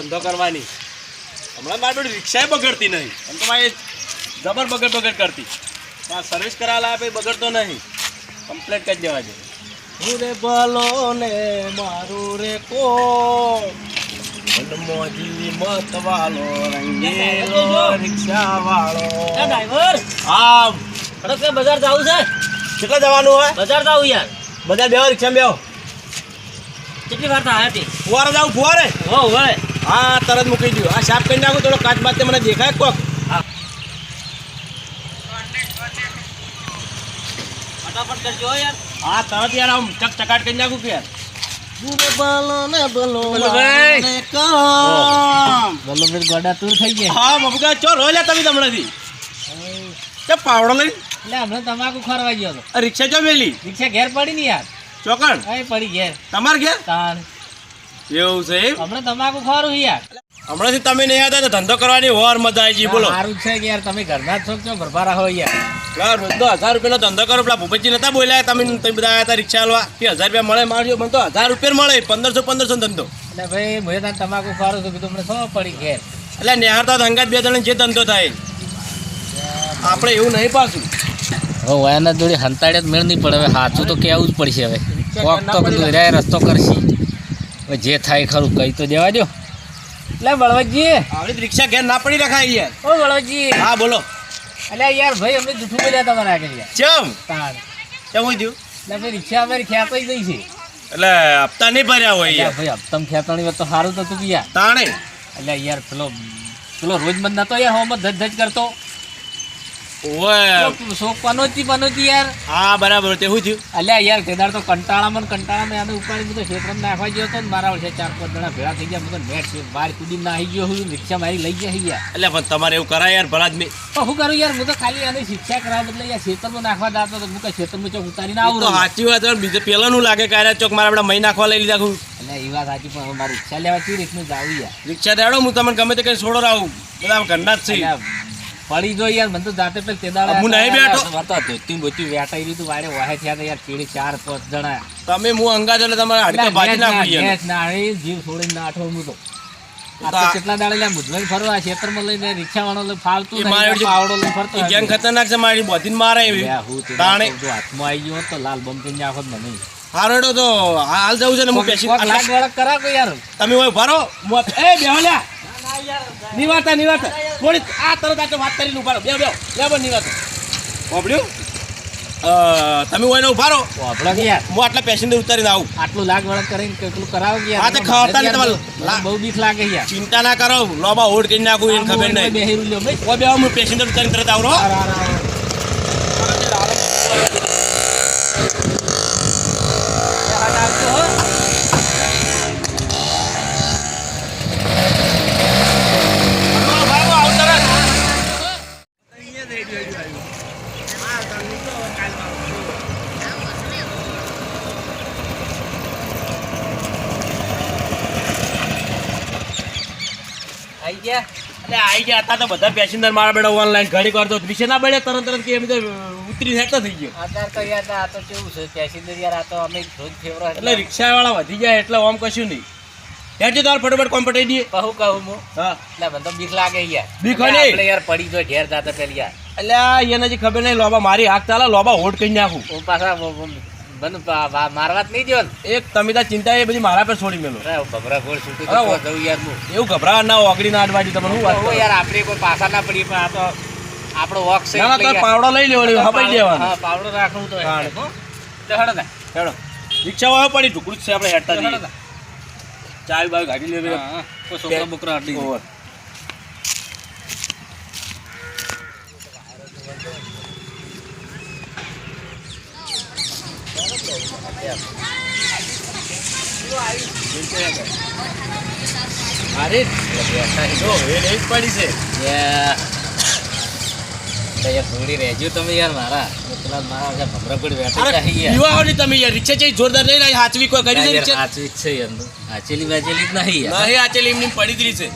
ધંધો કરવાની હમણાં મારી બેટી રિક્ષા બગડતી નહીં એમ તો મારે જબર બગડ કરતી સર્વિસ કરાવેલા આપે બગડતો નહીં કમ્પ્લેટ કરી દેવા દે હું રે ભલો ને મારું રે કો મોજી મત વાળો રંગેલો રિક્ષા વાળો ડ્રાઈવર હા ખડક બજાર જવું છે કેટલા જવાનું હોય બજાર જવું યાર બધા બેહો રિક્ષા બેહો કેટલી વાર થાય હતી ફુવારે જાવ ફુવારે હો હવે હા તરત મૂકી દઉં આ સાફ કરી નાખું થોડો કાચ બાદ મને દેખાય કોક ફટાફટ કરજો યાર હા તરત યાર આમ ચકાટ કરી નાખું કે યાર ગોડા તુર થઈ ગયા હા મફકા ચો રોલ્યા તમે હમણાંથી કે પાવડો લઈ એટલે હમણાં તમાકુ ખોરવા ગયો હતો રિક્ષા ચો મેલી રિક્ષા ઘેર પડી ને યાર ચોકણ એ પડી ઘેર તમાર ઘેર તાણ એવું છે એમ? હમણાં તમાકુ ખોરું યાર હમણાંથી તમે નહીં હતા તો ધંધો કરવાની વાર મજા આવી ગઈ બોલો સારું છે કે યાર તમે ઘરના જ છો છો ભરભરા હોય યાર રોજનો 1000 રૂપિયાનો ધંધો કરો પેલા ભૂપતજી નતા બોલ્યા તમે બધા આવ્યા હતા રિક્ષા હાલવા કે 1000 રૂપિયા મળે મારજો મને તો 1000 રૂપિયા મળે 1500 ધંધો એટલે ભાઈ મેં તને તમાકુ ખોરું છું કીધું મને ખબર પડી ઘેર એટલે નિહાળતા ધંગાત બે જણ જે ધંધો થાય આપણે એવું નહીં પાછું હવે એના જોડે હંતાડે મેળ નહીં પડે હવે સાચું તો કહેવું જ પડશે હવે કોક તો કીધું રે રસ્તો કરશે હવે જે થાય ખરું કહી તો દેવા દો એટલે બળવતજી આપણી રિક્ષા ઘેર ના પડી રખાય યાર ઓ બળવતજી હા બોલો એટલે યાર ભાઈ અમને જૂઠું બોલ્યા તમારા આગળ યાર ચમ તાણ કેમ હોય થયું એટલે ભાઈ રિક્ષા અમારી ખેંચાઈ ગઈ છે એટલે હપ્તા નહીં ભર્યા હોય યાર ભાઈ હપ્તમ ખેંચાણી વાત તો સારું તો તું યાર તાણે એટલે યાર પેલો રોજ બંધ નતો યાર હોમાં ધજ કરતો ઓય શોખ પનોતી યાર હા બરાબર તે શું થયું અલ્યા યાર તેદાર તો કંટાળામાં એને ઉપાડી બધો ક્ષેત્રમાં નાખવા ગયો હતો ને મારા વર્ષે 4-5 જણા ભેળા થઈ ગયા બધો નેટ બહાર કૂદી નાહી ગયો હું રિક્ષા મારી લઈ ગયા યાર એટલે પણ તમારે એવું કરાય યાર ભલા જ મેં તો શું કરું યાર હું તો ખાલી આની શિક્ષા કરાવ બદલે યાર ક્ષેત્રમાં નાખવા દાતો તો હું ક્ષેત્રમાં ચોક ઉતારીને આવું તો સાચી વાત બીજે પેલાનું લાગે કે ચોક મારા આપણા મહી નાખવા લઈ લીધા છું એટલે એ વાત સાચી પણ મારી રિક્ષા લેવા કેવી રીતનું જાવું યાર રિક્ષા દેડો હું તમને ગમે તે કઈ છોડો રાવું બધા ઘરના જ છે પડી જો યાર મને તો જાતે પેલ તેદાડે હું નહીં બેઠો ધોતી બોતી વેટાઈ રીતું વાડે વાહે થયા હતા યાર પીડી 4-5 જણા તમે હું અંગાજ એટલે તમારે હાડકા ભાજી નાખું યાર ના જીવ છોડીને નાઠો હું તો આ તો કેટલા દાડે લે મુજવાઈ ફરવા ક્ષેત્રમાં લઈને રિક્ષા વાળો લઈ ફાલતું નહીં પાવડો લઈને ફરતો ગેંગ ખતરનાક છે મારી બોધીને મારે એવી તાણે હાથમાં આવી ગયો તો લાલ બમ કરીને આખો મને હારોડો તો હાલ જવું છે ને હું પેશી લાગ વળક કરાવ યાર તમે હોય ભરો એ બેહલ્યા નિવાતા થોડી આ તરત આ વાત કરીને ઉભારો બે નિવાતા ઓબળ્યું તમે હોય ને ઉભારો ઓબળો કે યાર હું આટલા પેસેન્જર ઉતારીને આવું આટલું લાગ વળક કરીને કેટલું કરાવો કે યાર આ તો ખાતા નહીં તમારે બહુ બીક લાગે યાર ચિંતા ના કરો લોબા હોડ કરી નાખું એને ખબર નહીં બેહીરું લ્યો ભાઈ કોઈ બે હું પેસેન્જર ઉતારીને તરત આવરો આઈ ગયા હતા તો બધા પેસેન્જર મારા બેડા ઓનલાઈન ઘડી કરતો વિશે ના બળે તરત કે એમ તો ઉતરી હેઠો થઈ ગયો અત્યારે તો યાર આ તો કેવું છે પેસેન્જર યાર આ તો અમે રોજ ફેવરેટ એટલે રિક્ષા વાળા વધી જાય એટલે ઓમ કશું નહીં હેઠે તાર ફટાફટ કોમ પટાઈ દઈએ કહું હું હા એટલે મને તો બીક લાગે યાર બીક હોય આપણે યાર પડી જો ઘેર જાતા પેલી યાર એટલે એને જે ખબર નહીં લોબા મારી હાથ ચાલે લોબા હોટ કરી નાખું હું પાછા મને મારવા જ નહીં દો ને એક તમે તાર ચિંતા એ બધી મારા પર છોડી મેલો ભભરા ગોળ છૂટું જવું યાર હું એવું ગભરાવા ના ઓગળી ના અડવાડી તમને શું વાત યાર આપણે કોઈ પાછા ના પડી પણ આ તો આપણો વોક છે પાવડો લઈ લેવાનો હપાઈ દેવાનો હા પાવડો રાખવું તો હેડો ને હેડો રિક્ષા વાળો પડી ઢુકડું છે આપણે હેડતા જઈએ ચાવી બાવી ગાડી લેવી છોકરા બોકરા આટલી અરે જો એ નહીં પડી છે થોડી રહેજો તમે યાર મારા મારા ભમરા પર તમે યાર રિક્ષા છે જોરદાર નહીં ના હાચવી કોઈ કરી છે રિક્ષા હાચવી છે યાર હાચેલી વાચેલી જ નહીં યાર નહીં હાચેલી એમની પડી જ રહી છે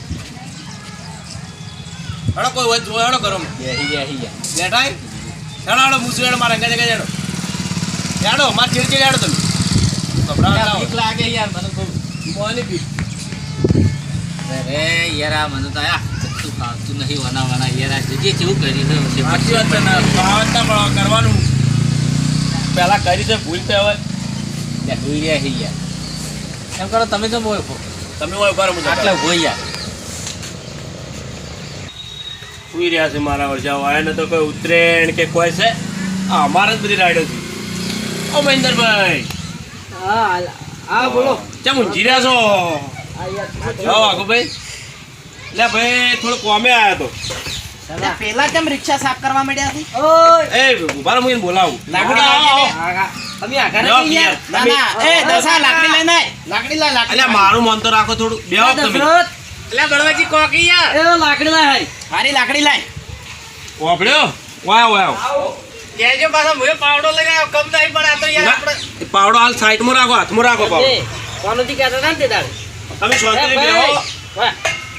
હડો કોઈ હોય જોડો કરો બેઠાય હેડો મુસી મારા અંગા જગ્યા હેડો હેડો માર ચીડચીડ હેડો તમે બીક લાગે યાર મને તો મોની બી અરે યાર આ મને તો આ કશું ફાવતું નહીં વના યાર આ જે જેવું કર્યું છે સાચી વાત છે ને ભાવ જ ના મળે, કરવાનું પહેલા કરી છે ભૂલ તો હવે લે હોઈ રહ્યા છે યાર એમ કરો તમે તો બોય તમે હોય બરાબર મુજબ આટલા હોય યાર સુઈ રહ્યા છે મારા વર્ષા વાયને તો કોઈ ઉત્તરાયણ કે કોઈ છે આ અમારા જ બધી રાઈડો છે. ઓ મહેન્દ્રભાઈ હા બોલો. કેમ ઊંઘી રહ્યા છો? હા વાઘુભાઈ લે ભાઈ થોડું કોમે આવ્યા તો પેલા કેમ રિક્ષા સાફ કરવા માંડ્યા હતી? એ ઉભા રહો, હું એને બોલાવું. લાકડી લાવીને. તમે આઘા લ્યો, નથી યાર. તમે- ના ના એ દસા લાકડી લઈને આય. લાકડી લાય લાકડી. અલ્યા મારું મન તો રાખો થોડું બેહો તમે. એટલે બળવાજી કોકી યાર એ લાકડી લાય હારી. હારી લાકડી લાય. ઓભળ્યો? વાયો વાયો કેજો પાછા મુએ પાવડો લઈને આવ્યો કમ નહીં પણ આ તો યાર ના, આપણે એ પાવડો હાલ સાઈડમાં રાખો, હાથમાં રાખો પાવડો. કોનોથી કહેતા હતા ને તે દાડે. તમે શાંતિથી બેહો.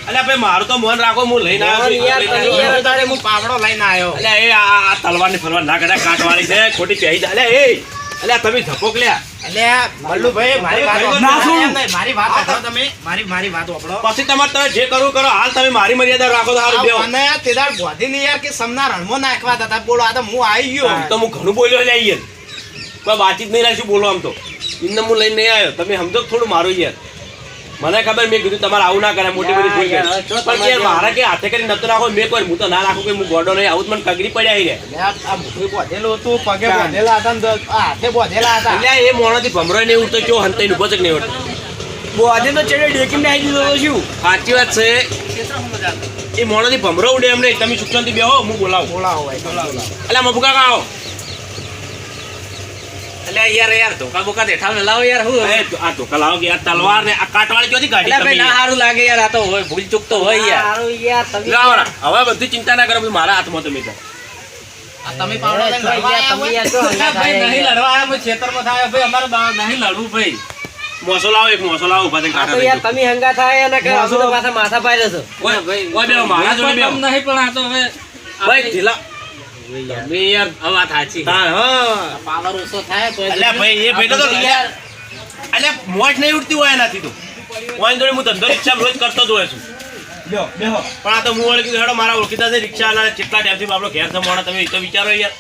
અલ્યા ભાઈ મારું તો મન રાખો, હું લઈને આવ્યો છું. યાર, લઈને તમે આવ્યો. યાર તારે હું પાવડો લઈને આવ્યો. અલ્યા એ આ તલવારની ફરવા ના કદાચ કાંટવાળી છે, ખોટી પહેરી જાય. અલ્યા એ અલ્યા તમે ધપોક લ્યા. અલ્યા મલ્લુભાઈ મારી વાત ના સાંભળો. શું? એમ નહીં, મારી વાત સાંભળો તમે. મારી વાત સાંભળો. પછી તમારે તમે જે કરવું કરો, હાલ તમે મારી મર્યાદા રાખો તો સારું બેહો. મને તે દાડ બોધીને યાર કે સમના રણમાં નાખવા હતા. બોલો આ તો હું આવી ગયો. આમ તો હું ઘણું બોલ્યો લે યાર, કોઈ વાતચીત નહીં રાખશું બોલો. આમ તો ઇન્ને હું લઈને નહીં આવ્યો, તમે સમજો થોડું મારું યાર. મને ખબર, મેં કીધું તમારે આવું ના કરે, મોટી મોટી ભૂલ કરી. પણ યાર મારા કે હાથે કરીને નતો રાખો, મેં કોઈ હું તો ના રાખું કે હું ગોડો નહીં આવું, મને કગરી પડ્યા રે. આ મુઠ્ઠી બોધેલું હતું, પગે બોધેલા હતા ને તો આ હાથે બોધેલા હતા. એટલે એ મોણાથી ભમરોય નહીં ઉઠતો, કેવો હંતાઈ ઉભો છે કે નહીં ઉઠતો. બોધે તો ચડે ડેકીને આવી દીધો તો શું? સાચી વાત છે, એ મોણાથી ભમરો ઉડે એમ નહીં. તમે સુખશાંતિ બેહો, હું બોલાવું. બોલાવો ભાઈ, બોલાવો. એટલે મફુ કાકા આવો. એટલે યાર ધોકા બોકા દેઠાવ ને લાવો યાર હું એ આ ધોકા લાવો કે આ તલવાર ને આ કાટવાળી ક્યાંથી કાઢી એટલે ભાઈ તમે? ના સારું લાગે યાર આ તો હોય ભૂલ ચૂક તો હોય યાર સારું યાર, તમે લાવો ના. હવે બધી ચિંતા ના કરો, બધું મારા હાથમાં તમે તો. આ તમે પાવડો લઈને લડવા આયા હોય? એટલે ભાઈ નહીં લડવા આયા ભાઈ ખેતરમાં થાય ભાઈ અમારે નહીં લડવું ભાઈ મોસો લાવો, એક મોસો લાવો, ઉભા થઈને કાંટા લઈ જાઓ. તમે હંગા થાય અને કે અમે તો પાછા માથા પાડે છો. ઓય, ઓય બેહો, મારા જોડે બેહો. નહીં પણ આ તો હવે ભાઈ ઢીલા. તમે યાર હવે વાત સાચી તાર, હા. પાવર ઓછો થાય તો અલ્યા ભાઈ, એ ભાઈ તો યાર અલ્યા મોજ નહીં ઉઠતી હોય એનાથી તો. ઓય જોડે હું ધંધો રિક્ષા રોજ કરતો જ હોય છું. બેહો બેહો. પણ આ તો હું વળી કીધું હેડો મારા ઓળખીતા છે રિક્ષા વાળા, કેટલા ટાઈમથી આપણો ઘેર છે મોણા, તમે એ તો વિચારો યાર.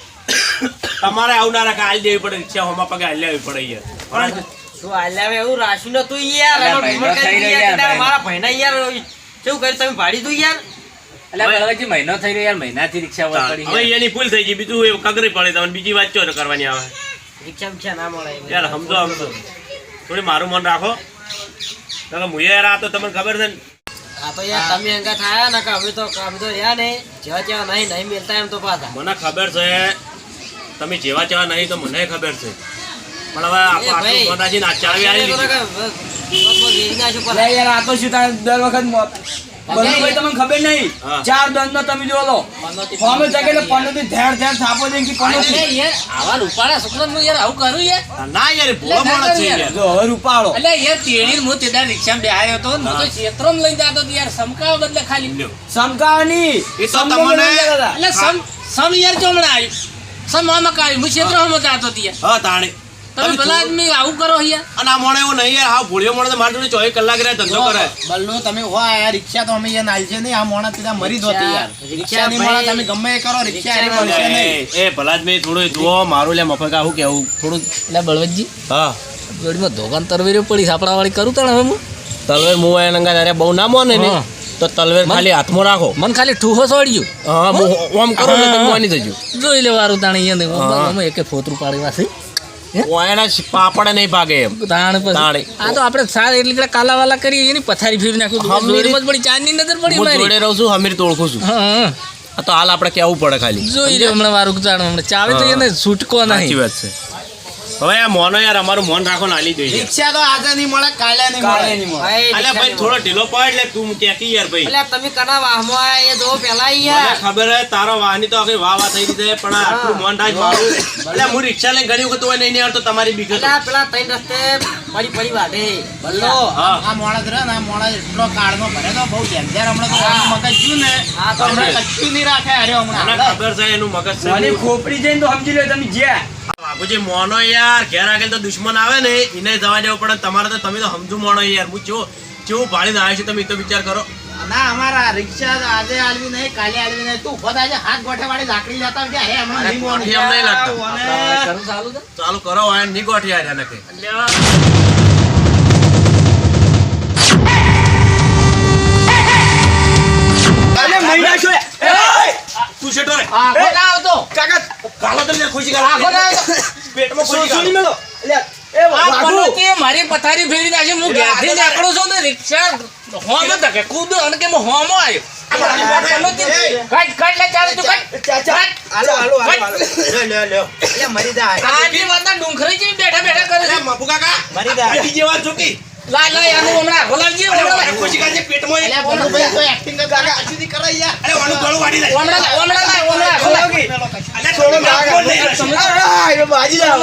તમારે આવું ના રાખે, હાલ દેવી પડે રિક્ષા, હોમાં પગે હાલ લેવી પડે યાર. પણ શું હાલ્યા એવું રાશિ નતું યાર. અલ્યા એનો ભાઈનો ડુમર કરી થઈ દીધા રહ્યો યાર, કે મારા ભાઈના યાર કેવું કર્યું તમે ભાડી દઉં યાર. એટલે બળવાજી મહિનો થઈ રહ્યો યાર મહિનાથી રિક્ષા વળ પડી હવે એની ભૂલ થઈ ગઈ, બીજું એવું કગરી પડે તમને, બીજી વાત ચો કરવાની આવે રિક્ષા બિક્ષા ના મળે યાર. સમજો સમજો, થોડી મારું મન રાખો. કારણ કે હું યાર આ તો તમને ખબર છે ને. આ તો યાર તમે હંગા થાય ને કે અમે તો રહ્યા ને જેવા જેવા નહીં મિલતા એમ તો પાછા. મને ખબર છે તમે જેવા જેવા નહીં, તો મને ખબર છે. પણ હવે એ ભાઈ, આટલું મન રાખીને આ ચાવી આવી લીધી. યાર આ તો શું થાય દર વખત બલ્લુભાઈ તમને ખબર નહીં હા. 4 દંડનો તમે જો લો ફોર્મ છે કે પન્નોથી ધેડ ધેડ થાપો દે કે પન્નોથી અરે યાર આવા રૂપાળા છોકરા હું યાર આવું કરું યાર ના યાર, એ ભોળો માણસ છે યાર. જો હવે રૂપાળો એટલે યાર તેડી હું તે દાડ રિક્ષામાં બેહાયો હતો ને હું તો ક્ષેત્રમાં લઈ જતો હતો યાર સમકાવા બદલે ખાલી લ્યો. સમકાવાની એ તો તમને એટલે સમ યાર ચોમણા આવ્યું સમ આમાં કાઢ્યું હું ક્ષેત્રમાં જતો હતો યાર હા તાણે તમે ભલા આદમી આવું કરો યાર અને આ મોણે એવું નહીં યાર, હા ભોળિયો મોણે તો મારી જોડે 24 કલાક રહે ધંધો કરે. બલ્લુ તમે હોય યાર રિક્ષા તો અમે યાર નાલ છે નહીં. આ મોણા સીધા મરી દોતી યાર. રિક્ષા ની મોણા તમે ગમે એ કરો, રિક્ષા હારી મળશે નહીં. એ ભલા જ મેં થોડું જુઓ મારું લે મફકા શું કેવું થોડું. એટલે બળવતજી હા જોડીમાં ધોકાન તરવેરી પડી સાપડા વાળી કરું તાણ હવે હું તલવેર મું એના અંગા તારે બહુ ના મોને ને હા. તો તલવેર ખાલી હાથમાં રાખો. મને ખાલી ઠૂહો છોડ્યું હા હું ઓમ કરો ને તો મોની થજો. જોઈ લેવારું તાણ અહીંયા હા. અમે એકે ફોતરું પાડી વાસી ઓયના પાપડ નહીં ભાગે એમ. તાણ તાણે. પછી આ તો આપણે સાર એટલી કડા કાલા વાલા કરીએ એની પથારી ફેરવી નાખું હમીરી- જોડીમાં જ પડી ચાંદની નજર પડી હું મારી જોડે રહું છું, હમીર તો ઓળખું છું. હા આ તો હાલ આપણે કેવું પડે ખાલી. જોઈ લે હમણાં વારું ચાણ હમણાં ચાવે તો હા. એને છૂટકો સાચી નહીં વાત છે. હવે આ મોનો યાર અમારું મોન રાખો ને આલી જોઈએ. રિક્ષા તો આજે નહીં મળે, કાલે નહીં કાલે મળે. નહીં મળે. ભાઈ, અલ્યા રિક્ષા ભાઈ નહીં થોડો ઢીલો પડ એટલે તું ક્યાંકી યાર ભાઈ. મળે. અલ્યા તમે કના વાહમાં આયા એ જો પેલા મને યાર. ખબર હે તારો વાહની તો આખી વાહ વાહ થઈ ગઈ છે, પણ આ આટલું મોન રાખ મારું. એટલે હું રિક્ષા લઈને ઘણી વખત હોય નહીં આવતો તમારી બીક હતો. અલ્યા પેલા ત્રણ રસ્તે પડી વાડે. બલ્લો હા. આ મોણસ રહ્યો ને આ મોણસ એટલો કાળનો ભરે તો બહુ ધ્યાન હમણાં તો આનું મગજ જ્યું ને હા, તો હમણાં કચ્છું નહીં રાખે અરે મને હમણાં. ખબર છે એનું મગજ છે. મને ખોપડી જઈને તો સમજી લો તમે જ્યાં બાપુજી મોનો યાર ઘેર આગળ તો દુશ્મન આવે ને એને જવા દેવો પડે. તમારે તો તમે તો સમજુ મોણો યાર. હું જો કેવું ભાડીને આવે છે તમે એ તો વિચાર કરો. ના અમારા રિક્ષા આજે આલવી નહીં કાલે આલવી નહીં તું ઉભો થાય છે હાથ ગોઠે વાળી લાકડી લેતા આવજે. હે હમણાં નહીં મોડું. એમ નહીં લાગતું. કરું ચાલુ છે ચાલુ કરો વાયન ની ગોઠી આર્યા નકે. અરે મહિના છો તું શેઠો રે. આખો ના આવતો કાકા ગાલો તમને ખુશી આખો ગાલો. ના આવતો પેટમાં ખુશી સોની ગાલો. મેલો એટલે એ આ વાઘુ પનોતી મારી પથારી ફેરી નાખી હું ઘેરથી નીકળું છું ને રિક્ષા હોમ ધકે કૂદ અને કે હું હોમો આવ્યો કટ લે ચાલે તું કટ ચાચા હાલો હાલો હાલો લ્યો એટલે મરી જાય આજી વાતના ડુંખરી જેવી બેઠા બેઠા કરે છે મફુ કાકા મરી જાય પેટી જેવા ચોકી. લા આનું હમણાં ગોલાજી હમણાં ખુશી કાજે પેટમાં એટલે ભલુભાઈ તો એક્ટિંગ કાકા અચુદી કરે યાર. અરે વાનું ગળું વાડી જાય. અલ્યા છોડો તમે આપો નહીં. એ બાજી દા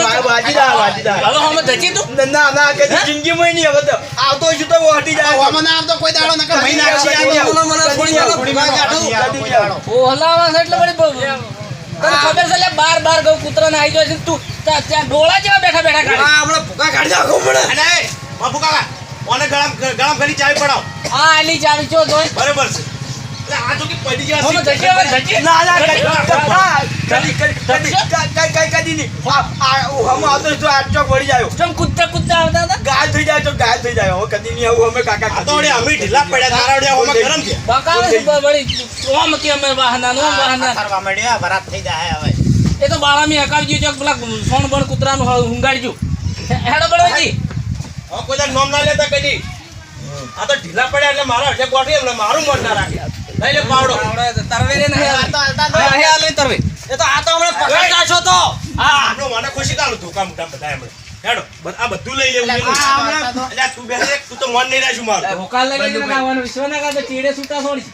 હવે હોમ ધચી તું ના ના કદી જિંદગીમાં નહીં હવે તો આવતો છું તો વાટી જાય હોમાં ના આવતો કોઈ દાડો નકર મહિના આખી આવ્યો. મને છોડી આલો, ઓ હલાવા છે એટલે વળી તને ખબર છે લે બાર ગૌ કૂતરાને આવી જાય છે તું ત્યાં ડોળા જેવા બેઠા બેઠા કાઢે આપણે ભૂકા કાઢી નાખો મને અને એ મફુ કાકા ઓને ગળામ ઘડી ચાવી પડાવો. આ આલી ચાવી ચો જોઈ બરાબર છે. એટલે આ ચોકી પડી જેવા હોમ સીટ ધચી હવે ધચી ના ના કદી નહીં હમ આવતો તો આટો પડી જાય ચમ કૂદતા આવતા હતા ગાય થઈ જાય તો ગાય થઈ જાય હવે કદી નહીં આવું અમે કાકા આ તો વળી અમે ઢીલા પડ્યા તારા વળી ઓમાં ગરમ છે. બકાવે છે વળી હોમ કે અમે વાહના નો વાહના કરવા માંડ્યા વરાત થઈ જાય હવે. એ તો બાળામી હકાવજો ચોક પેલા સોણ બણ કૂતરાનું હુંગાડજો હેડો બળવાજી હવે કોઈ દાડ નોમ ના લેતા કદી. આ તો ઢીલા પડ્યા એટલે મારા અડધે ગોઠવી એટલે મારું મન ના રાખે. લઈ લે પાવડો. તરવેરે નહીં હાલતા હાલતા અહીં આલે તરવે એ તો આ તો હમણાં પકડતા છો તો હા આપણો મને ખુશી કાઢું ધોકા મોટા બધા એમણે. હેડો આ બધું લઈ લેવું. એટલે તું બેસે તું તો મન નહીં રાખ્યું મારું. ભોકાલ લઈ લઈને આવવાનું વિશ્વ ના કાઢે ચીડે છૂટા છોડી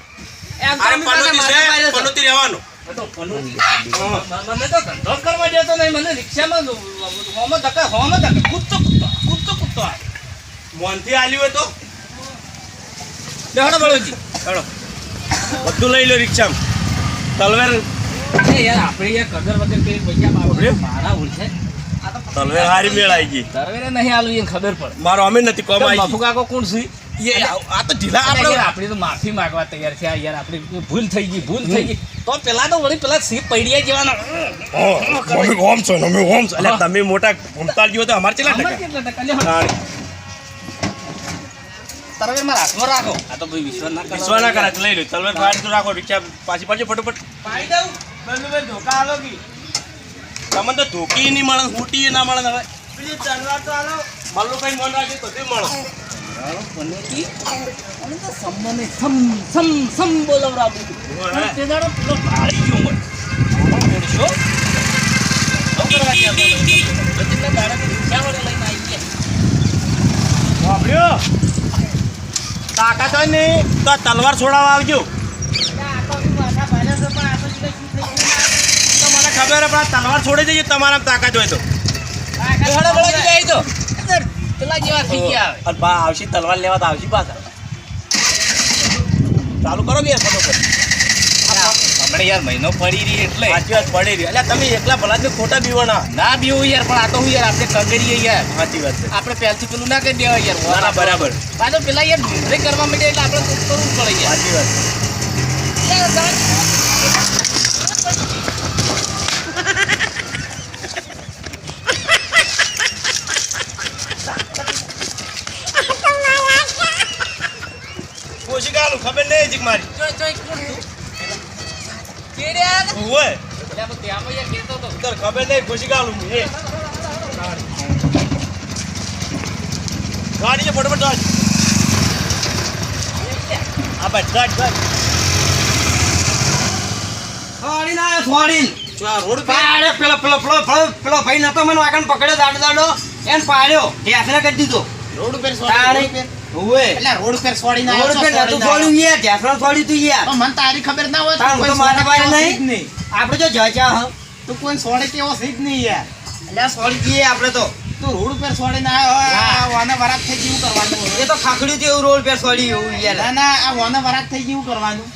અરે પનોતી છે પનોતી રહેવાનું. મને તો ધંધો જ કરવા દેતો નહીં મને રિક્ષામાં હોમ ધકે કૂદતો આવે મોનથી આલ્યું હોય તો હેડો બળવાજી હેડો બધું લઈ લો રિક્ષામાં. તલવેર યાર આપણે યાર કદર વગર કઈ પૈસા બાપરે મારા ઓળખે તલવેર હારી મેળ આવી ગઈ. તરવેરે નહીં આલું એને ખબર પડે મારો અમે નથી કોમ આવી મફુ કાકો કોણ છે ગઈ. આ તો ઢીલા આપણે આપણે આપણે તો માફી માંગવા તૈયાર છે યાર આપણે ભૂલ થઈ ગઈ તો પેલા તો વળી પેલા સિંહ પૈડિયા જેવાના અમે ઓમ છો ને અમે ઓમ છો. અલ્યા તમે મોટા ઘૂમતાલ જેવો તો અમારે કેટલા અમારે ટકા? કેટલા ટકા લ્યો તાણી. તરવેર મારા હાથમાં રાખો આ તો ભાઈ વિશ્વાસ ના વિશ્વ ના કરે તો લઈ લો. તલવેર ફાડી તો રાખો. રિક્ષા પાછી પાછી ફટોફટ. પાડી દઉં બંને ધોકા આલો કી તમને તો ધોકી નહીં મળે હુટી ના મળે હવે. પેલી તલવાર તો આલો મલ્લું કઈ મન રાખે બધું મળે. પનોતી અને તો સંબંધે સમ બોલવરાવું તે દાડો પેલો ભાળી ગયો મને ઓળશો તો કરવા ગયા બચીના દાડા રિક્ષા વડે લઈને આવી ગયા વાપર્યો તાકાત હોય ને તો આ તલવાર છોડાવવા આવજો. તો મને ખબર હે પણ આ તલવાર છોડી દેજો તમારા તાકાત હોય તો. હેડો બળવાજી જાય તો પેલા જેવા થઈ ગયા હવે અને બા આવશે તલવાર લેવા તો આવશે પાછા. ચાલુ કરો કે યાર ફટોફટ. આપણે યાર મહિનો પડી રહી એટલે સાચી વાત પડી રહી. એટલે તમે એકલા ભલા જ ખોટા બીવાના. ના બીવું યાર પણ આ તો હું યાર આપણે કગરીએ યાર સાચી વાત છે. આપણે પહેલથી પેલું ના કરી દેવાય યાર ના ના બરાબર આ તો પેલા યાર ડુંગળી કરવા માંડે એટલે આપણે તો કરવું પડે યાર સાચી વાત છે. ખુશી કાલું ખબર નહીં જીક મારી ઓય ઉતર ખબર નહીં ખુશી કાલું એ ગાડી છે ફટાફટ ચાલ. આ ભાઈ ગાડ છોડી ના છોડી આ રોડ પર પાડે પેલો ભાઈ નતો મને વાગણ પકડ્યો દાડો એને પાડ્યો ઢેસને કરી દીધો રોડ ઉપર તાણી. છોડી ઓવે એટલે રોડ ઉપર છોડી ના રોડ પર નતું છોડ્યું યાર ઢેસને છોડી તું યાર મને તારી ખબર ના હોય તાણ કોઈ તો મારા છોડે પાસે કેવો નહીં આપણે જો જજા હ તું કોઈ છોડે કેવો છે જ નહીં યાર એટલે છોડી દઈએ આપણે તો તું રોડ ઉપર છોડી ના આવ્યો વાને વરાત થઈ જેવું કરવાનું એ તો ખાખડ્યું તેવું રોડ પર છોડી એવું યાર ના ના આ વાને વરાત થઈ જેવું કરવાનું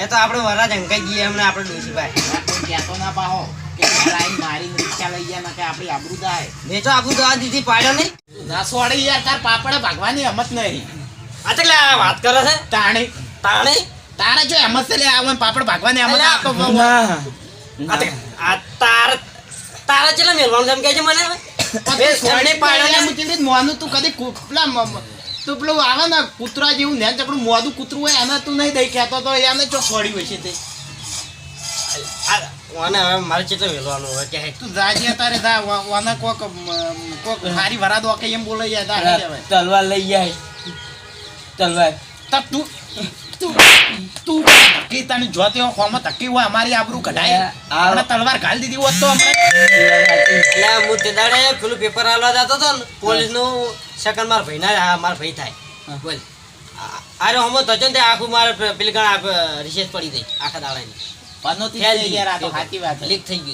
એ તો આપણે વરાજ અંકાઈ ગઈએ હમણાં આપણે ડોસીભાઈ કોઈ કહેતો ના પાહો કે મારી મારી રિક્ષા લઈ ગયા ના કે આપણી આબરૂ જાય મેં તો આપણું તો આ દીધી પાડ્યો નહીં ના છોડે યાર તાર પાપડે ભાગવાની હિંમત નહીં આ તો લા વાત કરે છે તાણે તાણે તારે જો એમ જ છે લે આ પાપડ ભાગવાની એમ જ અલા, આ તો આ તો આ તારા ચેલા મેલવાનું છે એમ કહે છે મને હવે? બે સોને પાડ્યો ને. મોનું તું કદી તું પેલું આવે ને કૂતરા જેવું ને ચકડું મોદું કૂતરું હોય એને તું નહીં દઈ કહેતો તો એને ચો છોડ્યું હશે તે ઓને હવે મારે ચેટલું મેલવાનું હોય કે તું જાજે તારે જા ઓને કોક હારી વરા દો કે એમ બોલે યાર તા કહેવાય તલવાર લઈ જાય તલવાર તા તું તું તું ધક્કી તને જોતી હો ખોમાં ધક્કી હોય અમારી આબરૂ કઢાય આપણે તલવાર ઘાલ દીધી હોત તો અમે એટલે હું તે દાડે પેલું પેપર આલવા જતો હતો ને પોલીસનું સેકન્ડ માર ભાઈ ના માર ભાઈ થાય બોલ અરે હમો તો ને આખું મારે પેલી ગણ રિસેસ પડી ગઈ આખા દાડાની પનોતી ફેલ થઈ થઈ ગયા આ તો ગયું. સાચી વાત લીક થઈ